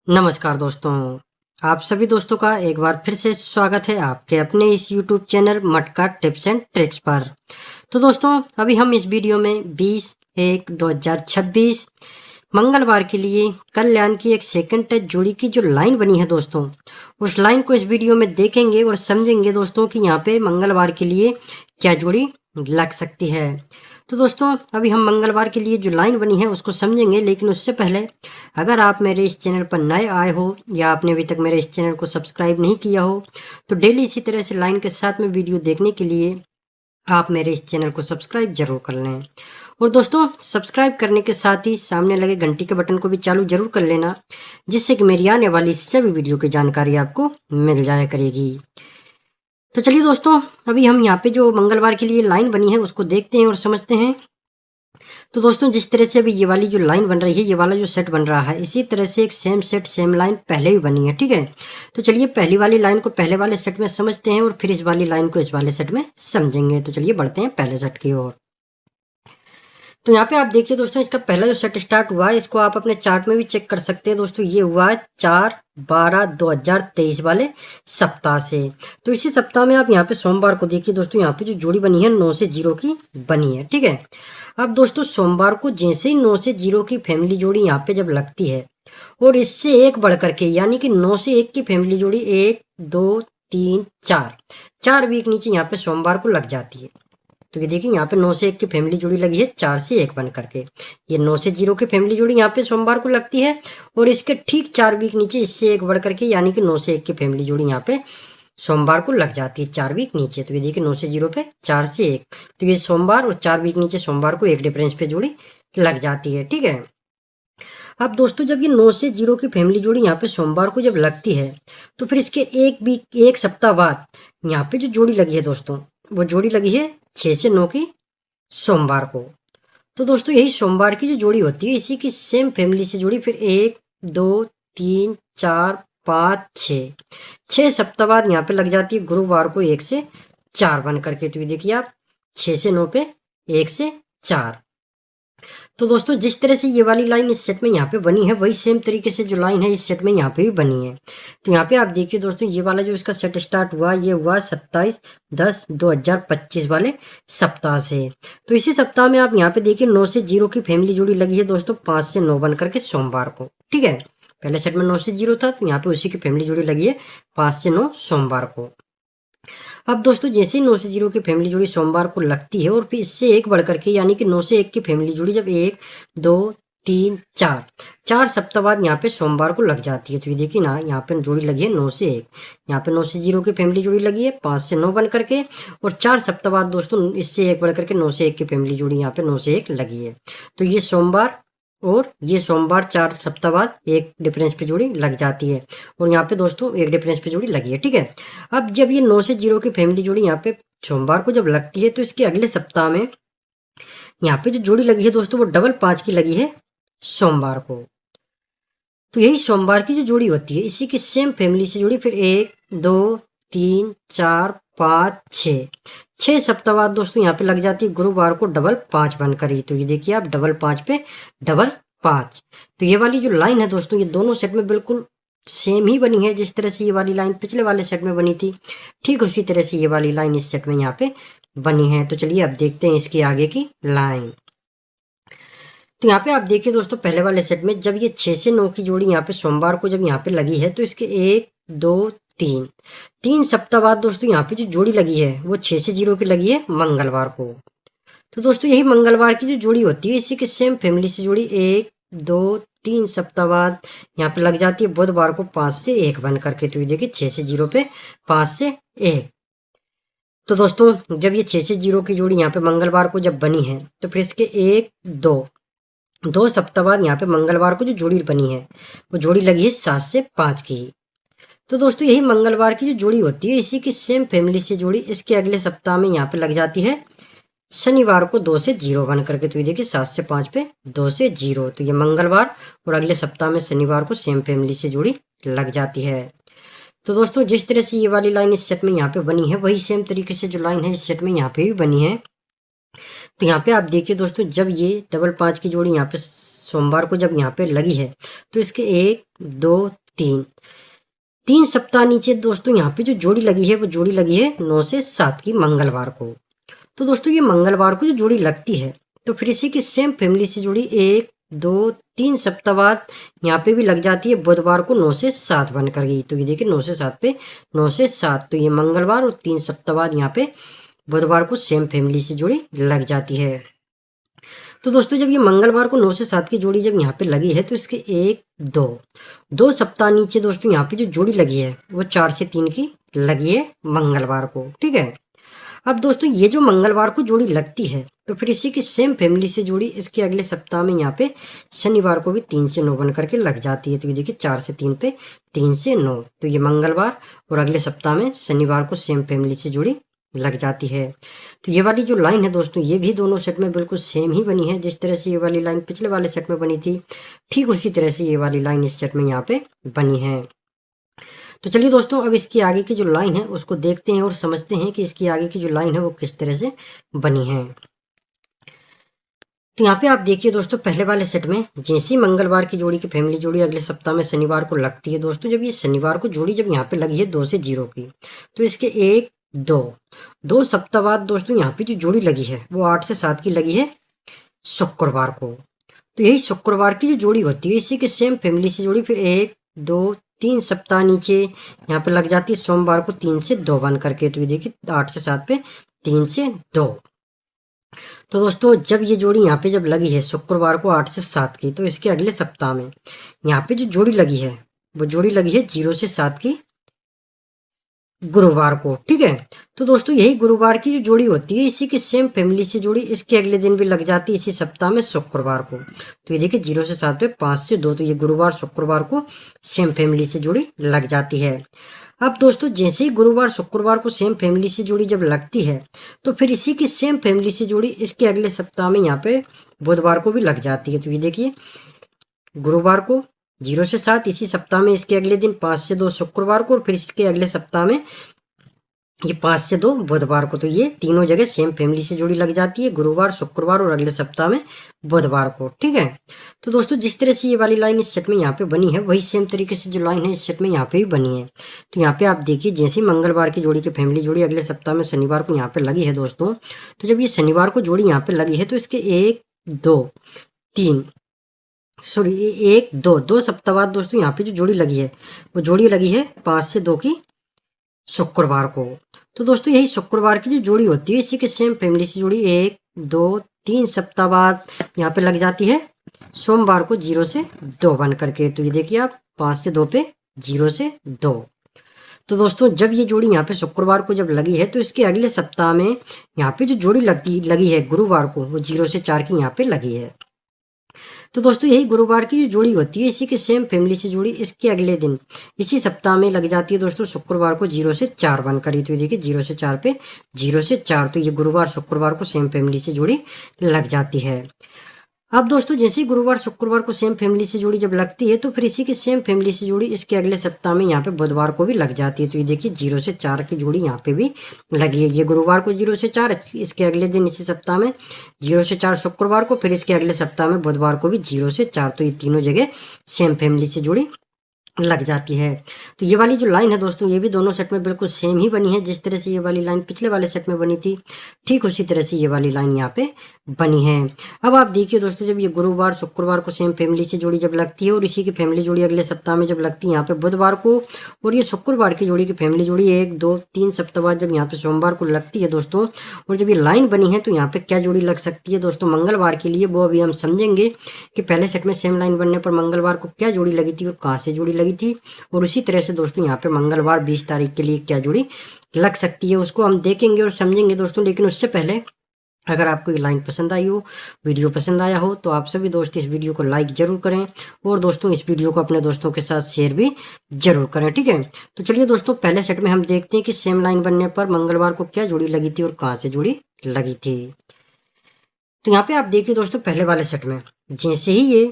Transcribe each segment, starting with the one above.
नमस्कार दोस्तों, आप सभी दोस्तों का एक बार फिर से स्वागत है आपके अपने इस YouTube चैनल मटका टिप्स एंड ट्रिक्स पर। तो दोस्तों, अभी हम इस वीडियो में 20/1/2026 मंगलवार के लिए कल्याण की एक सेकंड टच जोड़ी की जो लाइन बनी है दोस्तों, उस लाइन को इस वीडियो में देखेंगे और समझेंगे दोस्तों कि यहाँ पे मंगलवार के लिए क्या जोड़ी लग सकती है। तो दोस्तों, अभी हम मंगलवार के लिए जो लाइन बनी है उसको समझेंगे, लेकिन उससे पहले अगर आप मेरे इस चैनल पर नए आए हो या आपने अभी तक मेरे इस चैनल को सब्सक्राइब नहीं किया हो, तो डेली इसी तरह से लाइन के साथ में वीडियो देखने के लिए आप मेरे इस चैनल को सब्सक्राइब जरूर कर लें। और दोस्तों, सब्सक्राइब करने के साथ ही सामने लगे घंटी के बटन को भी चालू जरूर कर लेना, जिससे कि मेरी आने वाली सभी वीडियो की जानकारी आपको मिल जाया करेगी। तो चलिए दोस्तों, अभी हम यहाँ पे जो मंगलवार के लिए लाइन बनी है उसको देखते हैं और समझते हैं। तो दोस्तों, जिस तरह से अभी ये वाली जो लाइन बन रही है, ये वाला जो सेट बन रहा है, इसी तरह से एक सेम सेट सेम लाइन पहले भी बनी है, ठीक है। तो चलिए पहली वाली लाइन को पहले वाले सेट में समझते हैं और फिर इस वाली लाइन को इस वाले सेट में समझेंगे। तो चलिए बढ़ते हैं पहले सेट की ओर। तो यहाँ पे आप देखिए दोस्तों, इसका पहला जो सेट स्टार्ट हुआ है, इसको आप अपने चार्ट में भी चेक कर सकते हैं दोस्तों। ये हुआ है 4/12/2023 वाले सप्ताह से। तो इसी सप्ताह में आप यहाँ पे सोमवार को देखिए दोस्तों, यहाँ पे जो जोड़ी बनी है 9 से 0 की बनी है, ठीक है। अब दोस्तों, सोमवार को जैसे ही 9 से 0 की फैमिली जोड़ी यहाँ पे जब लगती है और इससे एक बढ़ करके, यानी कि 9 से 1 की फैमिली जोड़ी 1 2 3 4 वीक नीचे यहाँ पे सोमवार को लग जाती है। तो ये देखिए, यहाँ पे 9 से 1 की फैमिली जोड़ी लगी है 4 से 1 बन करके। ये 9 से 0 की फैमिली जोड़ी यहाँ पे सोमवार को लगती है और इसके ठीक 4 वीक नीचे इससे एक बढ़ करके, यानी कि 9 से 1 की फैमिली जोड़ी यहाँ पे सोमवार को लग जाती है 4 वीक नीचे। तो ये देखिए, 9 से 0 पे 4 से 1, तो ये सोमवार और 4 वीक नीचे सोमवार को एक डिफरेंस पे जोड़ी लग जाती है, ठीक है। अब दोस्तों, जब ये 9 से 0 की फैमिली जोड़ी यहाँ पे सोमवार को जब लगती है, तो फिर इसके एक सप्ताह बाद यहाँ पे जो जोड़ी लगी है दोस्तों, वो जोड़ी लगी है 6 से 9 की सोमवार को। तो दोस्तों, यही सोमवार की जो जोड़ी होती है, इसी की सेम फैमिली से जोड़ी फिर 1 2 3 4 5 6 सप्ताह बाद यहाँ पे लग जाती है गुरुवार को 1 से 4 बन करके। तो ये देखिए आप, 6 से 9 पे 1 से 4। तो दोस्तों, जिस तरह से ये वाली लाइन इस सेट में यहाँ पे बनी है, वही सेम तरीके से जो लाइन है इस सेट में यहाँ पे भी बनी है। तो यहाँ पे आप देखिए दोस्तों, ये वाला जो इसका सेट स्टार्ट हुआ, ये हुआ 27/10/2025 वाले सप्ताह से। तो इसी सप्ताह में आप यहाँ पे देखिए 9 से 0 की फैमिली जोड़ी लगी है दोस्तों 5 से 9 बन करके सोमवार को, ठीक है। पहले सेट में 9 से 0 था, तो यहाँ पे उसी की फैमिली जोड़ी लगी है 5 से 9 सोमवार को। अब दोस्तों, जैसे ही 9 से 0 की फैमिली जोड़ी सोमवार को लगती है और फिर इससे एक बढ़ करके, यानी कि 9 से 1 की फैमिली जोड़ी जब 1 2 3 4 सप्ताह बाद यहाँ पे सोमवार को लग जाती है। तो ये देखिए ना, यहाँ पे जोड़ी लगी है 9 से 1, यहाँ पे 9 से 0 की फैमिली जोड़ी लगी है 5 से 9 बन करके, और 4 सप्ताह बाद दोस्तों इससे एक बढ़ करके 9 से 1 की फैमिली जोड़ी यहाँ पे 9 से 1 लगी है। तो ये सोमवार और ये सोमवार 4 सप्ताह बाद एक डिफरेंस पे जोड़ी लग जाती है, और यहाँ पे दोस्तों एक डिफरेंस पे जोड़ी लगी है, ठीक है। अब जब ये 9 से 0 की फैमिली जोड़ी यहाँ पे सोमवार को जब लगती है, तो इसके अगले सप्ताह में यहाँ पे जो जोड़ी लगी है दोस्तों, वो डबल 5 की लगी है सोमवार को। तो यही सोमवार की जो जोड़ी होती है, इसी की सेम फैमिली से जोड़ी फिर 1 2 3 4 5 6 सप्ताह बाद दोस्तों यहाँ पे लग जाती है गुरुवार को डबल 5 बनकर ही। तो ये देखिए आप, डबल 5 पे डबल 5। तो ये वाली जो लाइन है दोस्तों, ये दोनों सेट में बिल्कुल सेम ही बनी है। जिस तरह से ये वाली लाइन पिछले वाले सेट में बनी थी, ठीक उसी तरह से ये वाली लाइन इस सेट में यहाँ पे बनी है। तो चलिए अब देखते हैं इसकी आगे की लाइन। तो यहाँ पे आप देखिए दोस्तों, पहले वाले सेट में जब ये 6 से 9 की जोड़ी यहाँ पे सोमवार को जब यहाँ पे लगी है, तो इसके 1 2 3 सप्ताह बाद दोस्तों यहाँ पे जो जोड़ी लगी है, वो 6 से 0 की लगी है मंगलवार को। तो दोस्तों, यही मंगलवार की जो जोड़ी होती है, इसी के सेम फैमिली से जोड़ी 1 2 3 सप्ताह बाद यहाँ पे लग जाती है बुधवार को 5 से 1 बन करके। तो ये देखिए 6 से 0 पे 5 से 1। तो दोस्तों, जब ये 6 से 0 की जोड़ी यहाँ पे मंगलवार को जब बनी है, तो फिर इसके 1 2 सप्ताह बाद यहाँ पे मंगलवार को जो जोड़ी बनी है, वो जोड़ी लगी है 7 से 5 की। तो दोस्तों, यही मंगलवार की जो जोड़ी होती है, इसी की सेम फैमिली से जोड़ी इसके अगले सप्ताह में यहाँ पे लग जाती है शनिवार को 2 से 0 बन करके। तो ये देखिए 7 से 5 पे 2 से 0। तो ये मंगलवार और अगले सप्ताह में शनिवार को सेम फैमिली से जोड़ी लग जाती है। तो दोस्तों, जिस तरह से ये वाली लाइन इस सेट में यहाँ पे बनी है, वही सेम तरीके से जो लाइन है इस सेट में यहाँ पे भी बनी है। तो यहाँ पे आप देखिए दोस्तों, जब ये डबल 5 की जोड़ी यहाँ पे सोमवार को जब यहाँ पे लगी है तो इसके 1 2 3 सप्ताह नीचे दोस्तों यहाँ पे जो जोड़ी लगी है वो जोड़ी लगी है 9 से 7 की मंगलवार को। तो दोस्तों ये मंगलवार को जो जोड़ी लगती है तो फिर इसी की सेम फैमिली से जुड़ी 1 2 3 सप्ताह बाद यहाँ पे भी लग जाती है बुधवार को 9 से 7 बनकर गई। तो ये देखिए 9 से 7 पे 9 से 7 तो ये मंगलवार और 3 सप्ताह बाद यहाँ पे बुधवार को सेम फैमिली से जुड़ी लग जाती है। तो दोस्तों जब ये मंगलवार को 9 से 7 की जोड़ी जब यहाँ पे लगी है तो इसके 1 2 सप्ताह नीचे दोस्तों यहाँ पे जो जोड़ी लगी है वो 4 से 3 की लगी है मंगलवार को। ठीक है, अब दोस्तों ये जो मंगलवार को जोड़ी लगती है तो फिर इसी की सेम फैमिली से जोड़ी इसके अगले सप्ताह में यहाँ पे शनिवार को भी 3 से 9 बन करके लग जाती है। तो ये देखिए 4 से 3 पे 3 से 9 तो ये मंगलवार और अगले सप्ताह में शनिवार को सेम फैमिली से जोड़ी लग जाती है। तो ये वाली जो लाइन है दोस्तों ये भी दोनों सेट में बिल्कुल सेम ही बनी है। जिस तरह से ये वाली लाइन पिछले वाले सेट में बनी थी ठीक उसी तरह से ये वाली लाइन इस सेट में यहाँ पे बनी है। तो चलिए दोस्तों अब इसकी आगे की जो लाइन है उसको देखते हैं और समझते हैं कि इसकी आगे की जो लाइन है वो किस तरह से बनी है। तो यहाँ पे आप देखिए दोस्तों पहले वाले सेट में जैसे ही मंगलवार की जोड़ी की फैमिली जोड़ी अगले सप्ताह में शनिवार को लगती है दोस्तों, जब ये शनिवार को जोड़ी जब यहाँ पे लगी है 2 से 0 की तो इसके 1 2 सप्ताह बाद दोस्तों यहाँ पे जो जोड़ी लगी है वो 8 से 7 की लगी है शुक्रवार को। तो यही शुक्रवार की जो जोड़ी होती है इसी के सेम फैमिली से जोड़ी फिर 1 2 3 सप्ताह नीचे यहाँ पे लग जाती है सोमवार को 3 से 2 बन करके। तो ये देखिए 8 से 7 पे 3 से 2। तो दोस्तों जब ये जोड़ी यहाँ पे जब लगी है शुक्रवार को 8 से 7 की तो इसके अगले सप्ताह में यहाँ पे जो जोड़ी लगी है वो जोड़ी लगी है 0 से 7 की गुरुवार को। ठीक है, तो दोस्तों यही गुरुवार की जो जोड़ी होती है इसी की सेम फैमिली से जोड़ी इसके अगले दिन भी लग जाती है इसी सप्ताह में शुक्रवार को। तो ये देखिए 0 से 7 पे 5 से 2 तो ये गुरुवार शुक्रवार को सेम फैमिली से जोड़ी लग जाती है। अब दोस्तों जैसे ही गुरुवार शुक्रवार को सेम फैमिली से जोड़ी जब लगती है तो फिर इसी की सेम फैमिली से जोड़ी इसके अगले सप्ताह में यहाँ पे बुधवार को भी लग जाती है। तो ये देखिए गुरुवार को 0 से 7 इसी सप्ताह में इसके अगले दिन 5 से 2 शुक्रवार को और फिर इसके अगले सप्ताह में ये 5 से 2 बुधवार को। तो ये तीनों जगह सेम फैमिली से जोड़ी लग जाती है गुरुवार शुक्रवार और अगले सप्ताह में बुधवार को। ठीक है, तो दोस्तों जिस तरह से ये वाली लाइन इस सेट में यहाँ पे बनी है वही सेम तरीके से जो लाइन है इस सेट में यहाँ पे भी बनी है। तो यहाँ पे आप देखिए जैसे ही मंगलवार की जोड़ी की फैमिली जोड़ी अगले सप्ताह में शनिवार को यहाँ पे लगी है दोस्तों, तो जब ये शनिवार को जोड़ी यहाँ पे लगी है तो इसके 1 2 3 1 2 सप्ताह बाद दोस्तों यहाँ पे जो जोड़ी लगी है वो जोड़ी लगी है 5 से 2 की शुक्रवार को। तो दोस्तों यही शुक्रवार की जो जोड़ी होती है इसी के सेम फैमिली से जोड़ी 1 2 3 सप्ताह बाद यहाँ पे लग जाती है सोमवार को 0 से 2 बन करके। तो ये देखिए आप 5 से 2 पे 0 से 2। तो दोस्तों जब ये जोड़ी यहाँ पे शुक्रवार को जब लगी है तो इसके अगले सप्ताह में यहाँ पे जो जोड़ी लगी है गुरुवार को वो 0 से 4 की यहाँ पे लगी है। तो दोस्तों यही गुरुवार की जो जोड़ी होती है इसी के सेम फैमिली से जोड़ी इसके अगले दिन इसी सप्ताह में लग जाती है दोस्तों शुक्रवार को 0 से 4 बनकर। तो ये देखिए 0 से 4 पे 0 से 4 तो ये गुरुवार शुक्रवार को सेम फैमिली से जोड़ी लग जाती है। अब दोस्तों जैसे ही गुरुवार शुक्रवार को सेम फैमिली से जोड़ी जब लगती है तो फिर इसी की सेम फैमिली से जोड़ी इसके अगले सप्ताह में यहाँ पे बुधवार को भी लग जाती है। तो ये देखिए 0 से 4 की जोड़ी यहाँ पे भी लगी है। ये गुरुवार को 0 से 4 इसके अगले दिन इसी सप्ताह में 0 से 4 शुक्रवार को फिर इसके अगले सप्ताह में बुधवार को भी 0 से 4 तो ये तीनों जगह सेम फैमिली से जोड़ी लग जाती है। तो ये वाली जो लाइन है दोस्तों ये भी दोनों सेट में बिल्कुल सेम ही बनी है। जिस तरह से ये वाली लाइन पिछले वाले सेट में बनी थी ठीक उसी तरह से ये वाली लाइन यहाँ पे बनी है। अब आप देखिए दोस्तों जब ये गुरुवार शुक्रवार को सेम फैमिली से जोड़ी जब लगती है और इसी की फैमिली जोड़ी अगले सप्ताह में जब लगती है यहाँ पे बुधवार को और ये शुक्रवार की जोड़ी की फैमिली जोड़ी 1 2 3 सप्ताह बाद जब यहाँ पे सोमवार को लगती है दोस्तों और जब ये लाइन बनी है तो यहाँ पे क्या जोड़ी लग सकती है दोस्तों मंगलवार के लिए वो अभी हम समझेंगे कि पहले सेट में सेम लाइन बनने पर मंगलवार को क्या जोड़ी लगी थी और कहाँ से जोड़ी लगी थी और उसी तरह से दोस्तों यहाँ पे मंगलवार 20 तारीख के लिए क्या जोड़ी लग सकती है उसको हम देखेंगे और समझेंगे दोस्तों। लेकिन उससे पहले अगर आपको ये लाइन पसंद आई हो वीडियो पसंद आया हो तो आप सभी दोस्त इस वीडियो को लाइक जरूर करें और दोस्तों इस वीडियो को अपने दोस्तों के साथ शेयर भी जरूर करें। ठीक है, तो चलिए दोस्तों पहले सेट में हम देखते हैं कि सेम लाइन बनने पर मंगलवार को क्या जोड़ी लगी थी और कहाँ से जोड़ी लगी थी। तो यहाँ पे आप देखिए दोस्तों पहले वाले सेट में जैसे ही ये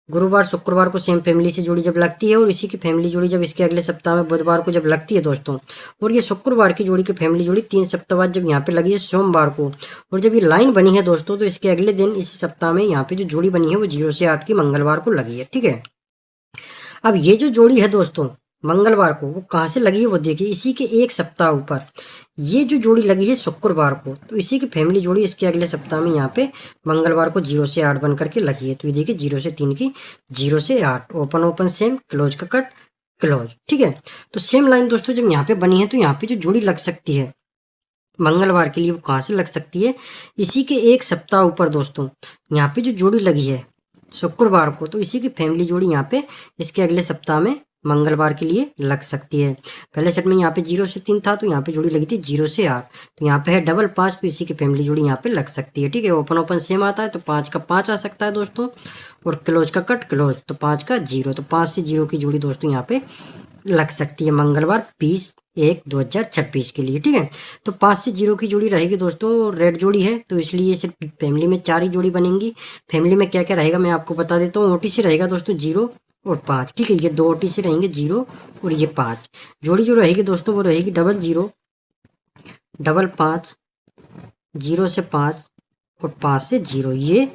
गुरुवार शुक्रवार को सेम फैमिली से जोड़ी जब लगती है और इसी की फैमिली जोड़ी जब इसके अगले सप्ताह में बुधवार को जब लगती है दोस्तों, और ये शुक्रवार की जोड़ी की फैमिली जोड़ी 3 सप्ताह बाद जब यहाँ पे लगी है सोमवार को, और जब ये लाइन बनी है दोस्तों तो इसके अगले दिन इसी सप्ताह में यहाँ पे जो जोड़ी बनी है वो 0 से 8 की मंगलवार को लगी है। ठीक है, अब ये जो जोड़ी है दोस्तों मंगलवार को, वो कहाँ से लगी है वो देखिए, इसी के एक सप्ताह ऊपर ये जो जोड़ी लगी है शुक्रवार को, तो इसी की फैमिली जोड़ी इसके अगले सप्ताह में यहाँ पे मंगलवार को 0 से 8 बन करके लगी है। तो ये देखिए 0 से 3 की 0 से 8, ओपन ओपन सेम, क्लोज का कट क्लोज। ठीक है, तो सेम लाइन दोस्तों जब यहाँ पे बनी है तो यहाँ पे जो जोड़ी लग सकती है मंगलवार के लिए वो कहाँ से लग सकती है, इसी के एक सप्ताह ऊपर दोस्तों यहाँ पे जो जोड़ी लगी है शुक्रवार को, तो इसी की फैमिली जोड़ी यहाँ पे इसके अगले सप्ताह में मंगलवार के लिए लग सकती है। पहले सेट में यहाँ पे 0 से 3 था तो यहाँ पे जोड़ी लगी थी 0 से 8, तो यहाँ पे है डबल 5, तो इसी की फैमिली जोड़ी यहाँ पे लग सकती है। ठीक है, ओपन ओपन सेम आता है तो 5 का 5 आ सकता है दोस्तों, और क्लोज का कट क्लोज, तो 5 का 0, तो 5 से 0 की जोड़ी दोस्तों यहाँ पे लग सकती है मंगलवार 20/1/2026 के लिए। ठीक है, तो 5 से 0 की जोड़ी रहेगी दोस्तों, रेड जोड़ी है तो इसलिए सिर्फ फैमिली में 4 ही जोड़ी बनेंगी। फैमिली में क्या क्या रहेगा मैं आपको बता देता हूँ। ओटी से रहेगा दोस्तों 0 और 5। ठीक है, ये 2 ओटी से रहेंगे 0 और ये 5। जोड़ी जो रहेगी दोस्तों वो रहेगी 00 55 0 से 5 और 5 से 0, ये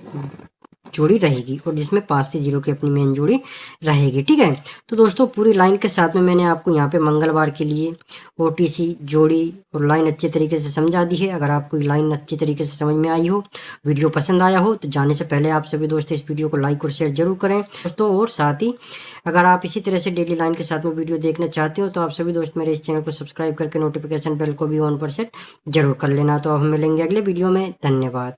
जोड़ी रहेगी, और जिसमें 5 से 0 की अपनी मेन जोड़ी रहेगी। ठीक है, तो दोस्तों पूरी लाइन के साथ में मैंने आपको यहाँ पे मंगलवार के लिए ओटीसी जोड़ी और लाइन अच्छे तरीके से समझा दी है। अगर आपको लाइन अच्छी तरीके से समझ में आई हो, वीडियो पसंद आया हो, तो जाने से पहले आप सभी दोस्त इस वीडियो को लाइक और शेयर जरूर करें दोस्तों। और साथ ही अगर आप इसी तरह से डेली लाइन के साथ में वीडियो देखना चाहते हो तो आप सभी दोस्त मेरे इस चैनल को सब्सक्राइब करके नोटिफिकेशन बेल को भी ऑन पर सेट जरूर कर लेना। तो अब हम मिलेंगे अगले वीडियो में, धन्यवाद।